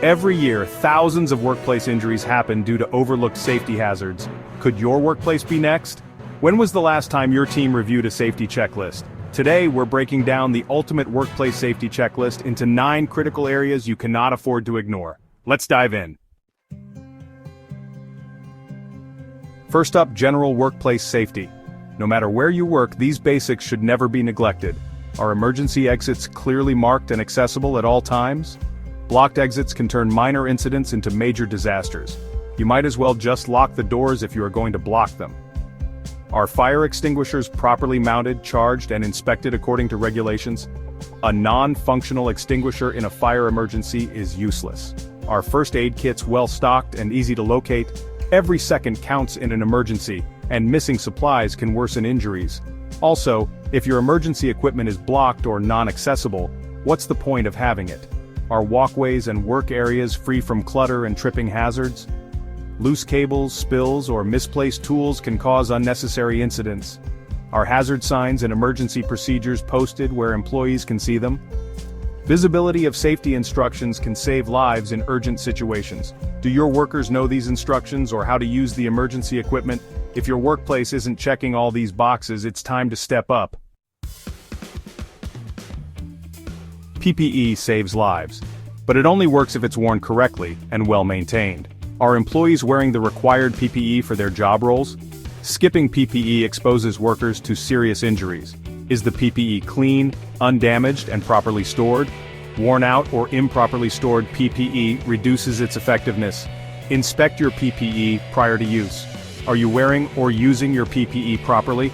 Every year, thousands of workplace injuries happen due to overlooked safety hazards. Could your workplace be next? When was the last time your team reviewed a safety checklist? Today, we're breaking down the ultimate workplace safety checklist into 9 critical areas you cannot afford to ignore. Let's dive in. First up, general workplace safety. No matter where you work, these basics should never be neglected. Are emergency exits clearly marked and accessible at all times? Blocked exits can turn minor incidents into major disasters. You might as well just lock the doors if you are going to block them. Are fire extinguishers properly mounted, charged, and inspected according to regulations? A non-functional extinguisher in a fire emergency is useless. Are first aid kits well stocked and easy to locate? Every second counts in an emergency, and missing supplies can worsen injuries. Also, if your emergency equipment is blocked or non-accessible, what's the point of having it? Are walkways and work areas free from clutter and tripping hazards? Loose cables, spills, or misplaced tools can cause unnecessary incidents. Are hazard signs and emergency procedures posted where employees can see them? Visibility of safety instructions can save lives in urgent situations. Do your workers know these instructions or how to use the emergency equipment? If your workplace isn't checking all these boxes, it's time to step up. PPE saves lives, but it only works if it's worn correctly and well maintained. Are employees wearing the required PPE for their job roles? Skipping PPE exposes workers to serious injuries. Is the PPE clean, undamaged, and properly stored? Worn out or improperly stored PPE reduces its effectiveness. Inspect your PPE prior to use. Are you wearing or using your PPE properly?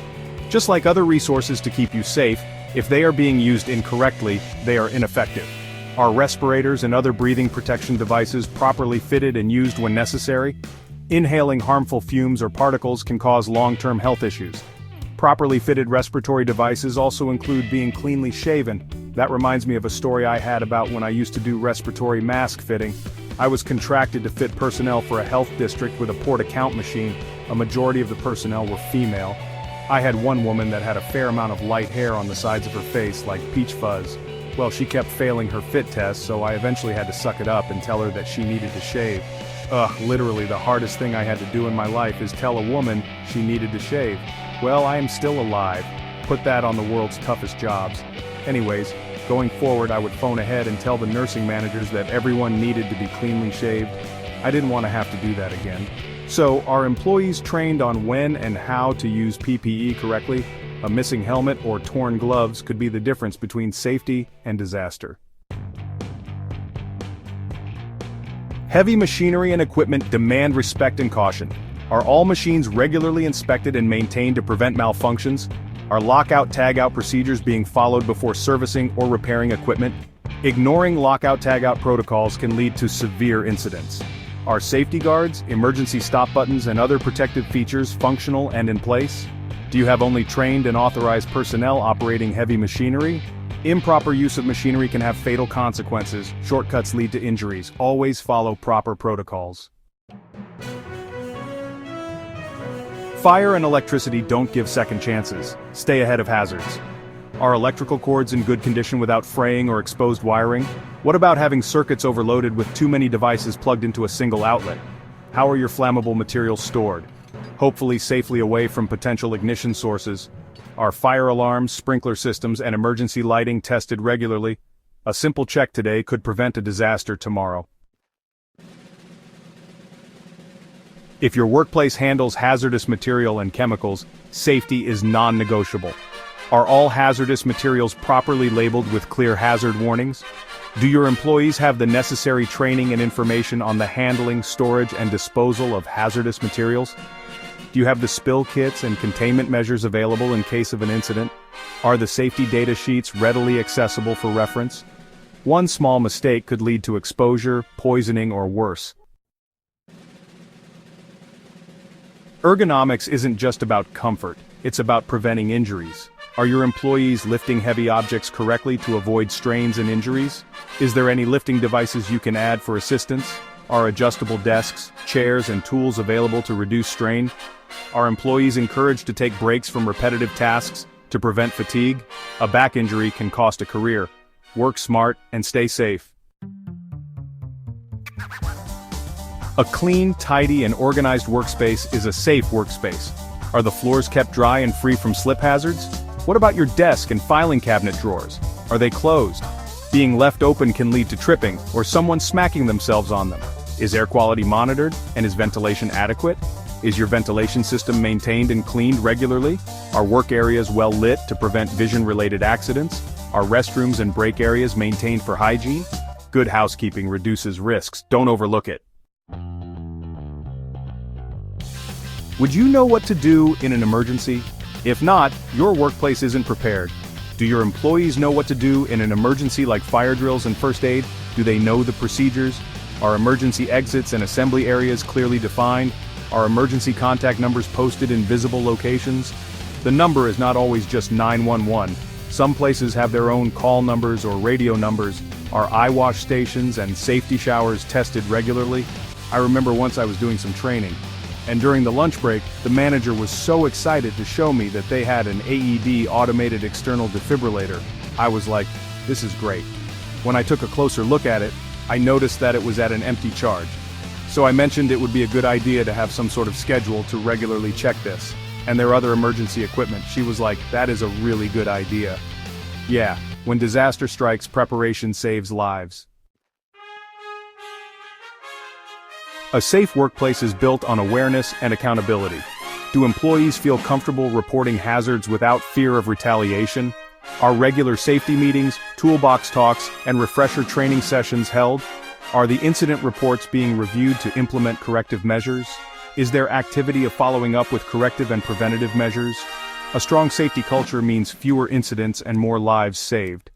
Just like other resources to keep you safe, if they are being used incorrectly, they are ineffective. Are respirators and other breathing protection devices properly fitted and used when necessary? Inhaling harmful fumes or particles can cause long-term health issues. Properly fitted respiratory devices also include being cleanly shaven. That reminds me of a story I had about when I used to do respiratory mask fitting. I was contracted to fit personnel for a health district with a port-a-count machine. A majority of the personnel were female. I had one woman that had a fair amount of light hair on the sides of her face, like peach fuzz. Well, she kept failing her fit test, so I eventually had to suck it up and tell her that she needed to shave. Literally the hardest thing I had to do in my life is tell a woman she needed to shave. Well, I am still alive. Put that on the world's toughest jobs. Anyways, going forward I would phone ahead and tell the nursing managers that everyone needed to be cleanly shaved. I didn't want to have to do that again. So, are employees trained on when and how to use PPE correctly? A missing helmet or torn gloves could be the difference between safety and disaster. Heavy machinery and equipment demand respect and caution. Are all machines regularly inspected and maintained to prevent malfunctions? Are lockout-tagout procedures being followed before servicing or repairing equipment? Ignoring lockout-tagout protocols can lead to severe incidents. Are safety guards, emergency stop buttons, and other protective features functional and in place? Do you have only trained and authorized personnel operating heavy machinery? Improper use of machinery can have fatal consequences. Shortcuts lead to injuries. Always follow proper protocols. Fire and electricity don't give second chances. Stay ahead of hazards. Are electrical cords in good condition without fraying or exposed wiring? What about having circuits overloaded with too many devices plugged into a single outlet? How are your flammable materials stored? Hopefully safely away from potential ignition sources. Are fire alarms, sprinkler systems, and emergency lighting tested regularly? A simple check today could prevent a disaster tomorrow. If your workplace handles hazardous material and chemicals, safety is non-negotiable. Are all hazardous materials properly labeled with clear hazard warnings? Do your employees have the necessary training and information on the handling, storage, and disposal of hazardous materials? Do you have the spill kits and containment measures available in case of an incident? Are the safety data sheets readily accessible for reference? One small mistake could lead to exposure, poisoning, or worse. Ergonomics isn't just about comfort, it's about preventing injuries. Are your employees lifting heavy objects correctly to avoid strains and injuries? Is there any lifting devices you can add for assistance? Are adjustable desks, chairs, and tools available to reduce strain? Are employees encouraged to take breaks from repetitive tasks to prevent fatigue? A back injury can cost a career. Work smart and stay safe. A clean, tidy, and organized workspace is a safe workspace. Are the floors kept dry and free from slip hazards? What about your desk and filing cabinet drawers? Are they closed? Being left open can lead to tripping or someone smacking themselves on them. Is air quality monitored, and is ventilation adequate? Is your ventilation system maintained and cleaned regularly? Are work areas well lit to prevent vision-related accidents? Are restrooms and break areas maintained for hygiene? Good housekeeping reduces risks, don't overlook it. Would you know what to do in an emergency? If not, your workplace isn't prepared. Do your employees know what to do in an emergency like fire drills and first aid? Do they know the procedures? Are emergency exits and assembly areas clearly defined? Are emergency contact numbers posted in visible locations? The number is not always just 911. Some places have their own call numbers or radio numbers. Are eye wash stations and safety showers tested regularly? I remember once I was doing some training, and during the lunch break, the manager was so excited to show me that they had an AED automated external defibrillator. I was like, this is great. When I took a closer look at it, I noticed that it was at an empty charge. So I mentioned it would be a good idea to have some sort of schedule to regularly check this, and their other emergency equipment. She was like, that is a really good idea. Yeah, when disaster strikes, preparation saves lives. A safe workplace is built on awareness and accountability. Do employees feel comfortable reporting hazards without fear of retaliation? Are regular safety meetings, toolbox talks, and refresher training sessions held? Are the incident reports being reviewed to implement corrective measures? Is there activity of following up with corrective and preventative measures? A strong safety culture means fewer incidents and more lives saved.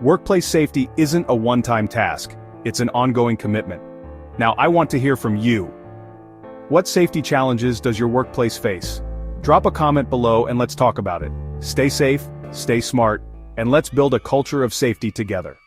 Workplace safety isn't a one-time task, it's an ongoing commitment. Now I want to hear from you. What safety challenges does your workplace face? Drop a comment below and let's talk about it. Stay safe, stay smart, and let's build a culture of safety together.